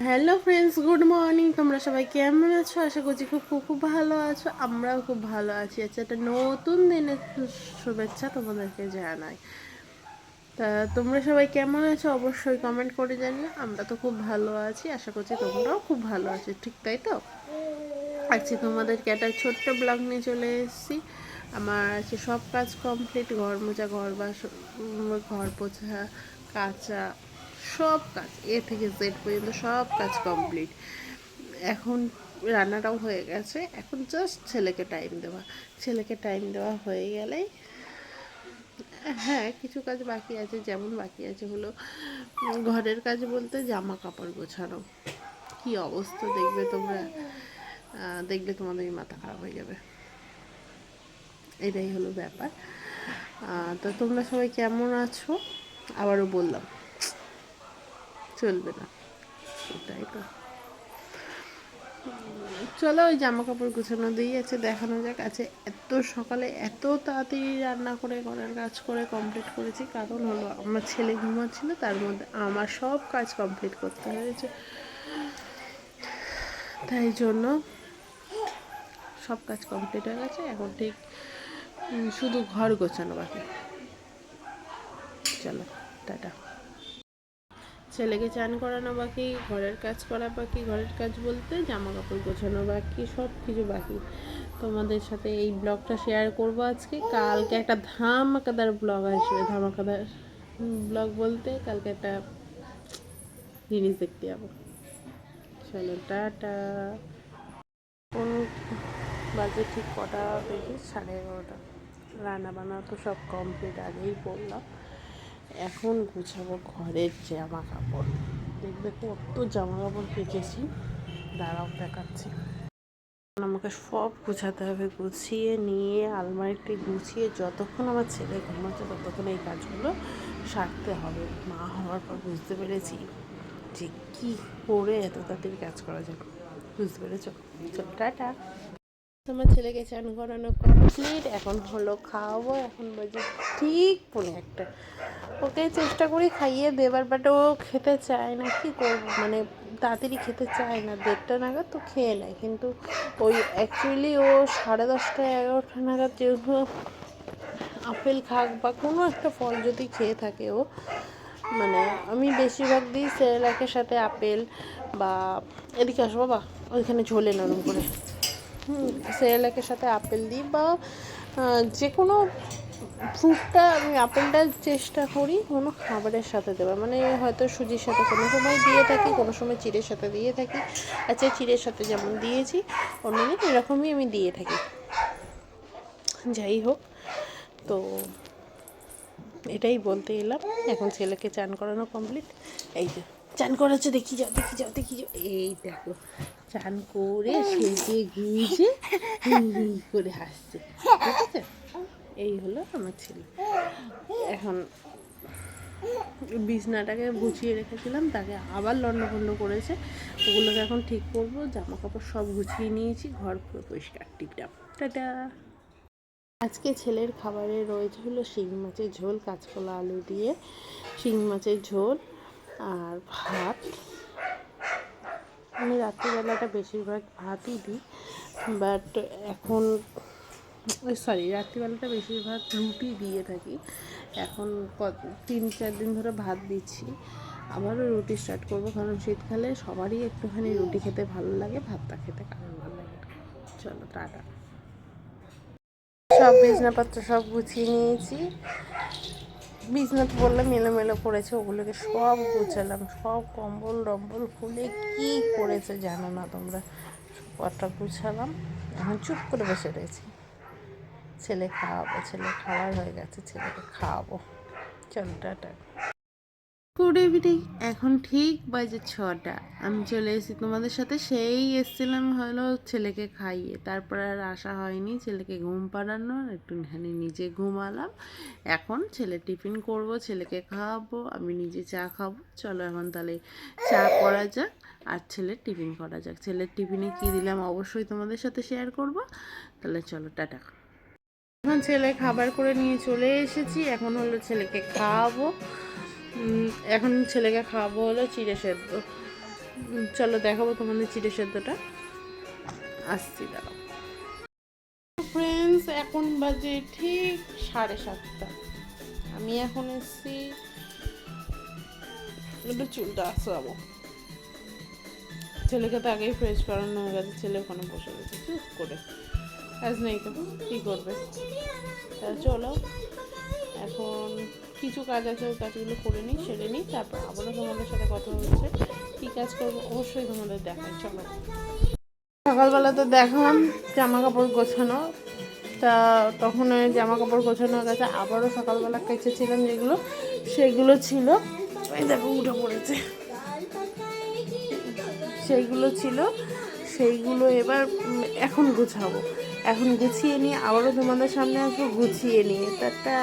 Hello friends, good morning. তোমরা সবাই কেমন আছো? আশা করছি খুব খুব খুব ভালো আছো। আমরাও খুব ভালো আছি। আচ্ছা, একটা নতুন দিনের শুভেচ্ছা তোমাদেরকে জানাই। তা তোমরা সবাই কেমন আছো অবশ্যই কমেন্ট করে জানিও। আমরা তো খুব ভালো আছি, আশা করছি তোমরাও খুব ভালো আছো, ঠিক তাই তো? আজকে তোমাদেরকে একটা ছোট্ট ব্লগ নিয়ে চলে এসেছি। আমার আছে সব কাজ কমপ্লিট, ঘর মোছা, ঘর পোছা, কাচা, সব কাজ এ থেকে জেড পর্যন্ত সব কাজ কমপ্লিট। এখন রান্নাটাও হয়ে গেছে, এখন জাস্ট ছেলেকে টাইম দেওয়া হয়ে গেলেই, হ্যাঁ কিছু কাজ বাকি আছে। যেমন বাকি আছে হলো ঘরের কাজ বলতে জামা কাপড় গোছানো। কি অবস্থা দেখবে তোমরা, দেখলে তোমাদের মাথা খারাপ হয়ে যাবে। এটাই হলো ব্যাপার। তো তোমরা সবাই কেমন আছো আবারও বললাম, চলবে না, তাই তো। চলো ওই জামা কাপড় গুছানো দিয়ে আছে, দেখানো যাক। আছে এত সকালে এত তাড়াতাড়ি রান্না করে ঘরের কাজ করে কমপ্লিট করেছি, কারণ হলো আমার ছেলে ঘুমাচ্ছিল, তার মধ্যে আমার সব কাজ কমপ্লিট করতে হয়েছে, তাই জন্য সব কাজ কমপ্লিট হয়ে গেছে। এখন ঠিক শুধু ঘর গোছানো বাকি। চলো টাটা। ছেলেকে চান করানো বাকি, ঘরের কাজ করা বাকি। ঘরের কাজ বলতে জামা কাপড় গোছানো বাকি, সব কিছু বাকি। তোমাদের সাথে এই ব্লগটা শেয়ার করব আজকে। কালকে একটা ধামাকাদার ব্লগ আসবে। ধামাকাদার ব্লগ বলতে কালকে একটা জিনিস দেখতে যাবো। চলো টাটা। কোন বাজে ঠিক কটা দেখি, 11:30। রান্না বান্না তো সব কমপ্লিট, আগেই বললাম। এখন গুছাবো ঘরের জামা কাপড়। দেখবে কত জামা কাপড় কেচেছি, দাঁড়াও দেখাচ্ছি। আমাকে সব গুছাতে হবে, গুছিয়ে নিয়ে আলমারিটি গুছিয়ে যতক্ষণ আমার ছেলে ঘুমাচ্ছে ততক্ষণ এই কাজগুলো সারতে হবে। মা হওয়ার পর বুঝতে পেরেছি যে কী করে এত তাড়াতাড়ি কাজ করা যায়। বুঝতে পেরেছো? চল টাটা। আমার ছেলেকে চান করানো কমপ্লিট, এখন হলো খাওয়াবো। এখন বাজে ঠিক 1:45। ওকে চেষ্টা করি খাইয়ে দেবার, বাট ও খেতে চায় না। কী করবো, মানে তাড়াতাড়ি খেতে চায় না। 1:30 নাগাদ তো খেয়ে নেয়, কিন্তু ওই অ্যাকচুয়ালি ও 10:30 11টা নাগাদ যেহেতু আপেল খাক বা কোনো একটা ফল যদি খেয়ে থাকে ও, মানে আমি বেশিরভাগ দিই সেরেলাকের সাথে আপেল, বা এদিকে আসো বাবা, ওইখানে ঝোলে নরম করে সেরেলাকের সাথে আপেল দিই, বা যে কোনো ফ্রুটটা আমি আপেলটা চেষ্টা করি কোনো খাবারের সাথে দেওয়ার, মানে হয়তো সুজির সাথে কোনো সময় দিয়ে থাকি, কোনো সময় চিড়ের সাথে দিয়ে থাকি। আচ্ছা, চিড়ের সাথে যেমন দিয়েছি অন্যদিন এরকমই আমি দিয়ে থাকি। যাই হোক, তো এটাই বলতে এলাম। এখন ছেলেকে চান করানো কমপ্লিট। এই যে চান করাচ্ছে, দেখি যাও দেখি যাও দেখি যাও, এই দেখো চান করে সেজে গুজে করে হাসছে, ঠিক আছে? এই হলো আমার ছেলে। এখন বিছনাটাকে গুছিয়ে রেখেছিলাম, তাকে আবার লন্ডভন্ড করেছে, ওগুলোকে এখন ঠিক করবো। জামা কাপড় সব গুছিয়ে নিয়েছি, ঘর পুরো পরিষ্কার টিপটাপ। টাটা। আজকে ছেলের খাবারে রয়েছে হলো শিং মাছের ঝোল, কাঁচকলা আলু দিয়ে শিং মাছের ঝোল আর ভাত। আমি রাত্রিবেলাটা বেশিরভাগ ভাতই দিই, বাট এখন রাত্রিবেলাটা বেশিরভাগ রুটি দিয়ে থাকি। এখন 3-4 দিন ধরে ভাত দিচ্ছি, আবারও রুটি স্টার্ট করবো, কারণ শীতকালে সবারই একটুখানি রুটি খেতে ভালো লাগে, ভাতটা খেতে কারণ ভালো লাগে। চলো টাটা। সব বিছনাপত্র সব গুছিয়ে নিয়েছি। বিছনা তো বললাম এলোমেলো করেছে, ওগুলোকে সব গুছালাম, সব কম্বল টম্বল খুলে কী করেছে জানো না তোমরা। সবটা গুছালাম, এখন চুপ করে বসে রয়েছি। ছেলে খাওয়াবো, ছেলে খাওয়ার হয়ে গেছে, ছেলেকে খাওয়াবো। চল টাটা। Good evening. এখন ঠিক বাজে 6টা। আমি চলে এসেছি তোমাদের সাথে। সেই এসেছিলাম হলো ছেলেকে খাইয়ে, তারপর আর আসা হয়নি। ছেলেকে ঘুম পাড়ানো, একটুখানি নিজে ঘুমালাম। এখন ছেলে টিফিন করব, ছেলেকে খাওয়াবো, আমি নিজে চা খাবো। চলো এখন তাহলে চা করা যাক আর ছেলের টিফিন করা যাক। ছেলের টিফিনে কী দিলাম অবশ্যই তোমাদের সাথে শেয়ার করব। তাহলে চলো টাটা। এখন ছেলে খাবার করে নিয়ে চলে এসেছি, এখন হলো ছেলেকে খাওয়াবো। এখন ছেলেকে খাওয়াবো হলো চিড়ে সেদ্ধ। চলো দেখাবো তোমাদের চিড়ে সেদ্ধটা, আসছি দাঁড়াও। ফ্রেন্ডস এখন বাজে ঠিক 7:30। আমি এখন এসছি একটু চুলটা আসাবো। ছেলেকে তো আগেই ফ্রেশ করানো হয়ে গেছে, ছেলে ওখানে বসে গেছে চুপ করে, কাজ নেই তো কী করবে। তা চলো এখন কিছু কাজ আছে, ওই কাজগুলো করে নিই, সেরে নিই, তারপর আবারও তোমাদের সাথে কথা হচ্ছে। কী কাজ করবো অবশ্যই তোমাদের দেখাই। চলো, সকালবেলা তো দেখলাম জামা কাপড় গোছানো, তা তখন ওই জামা কাপড় গোছানো হয়ে গেছে। আবারও সকালবেলা কেচেছিলাম যেগুলো, সেগুলো ছিল, এই দেখো উঠে পড়েছে, সেইগুলো ছিল, সেইগুলো এবার এখন গুছাবো। এখন গুছিয়ে নিয়ে আবারও তোমাদের সামনে আসবো গুছিয়ে নিয়ে। টাটা।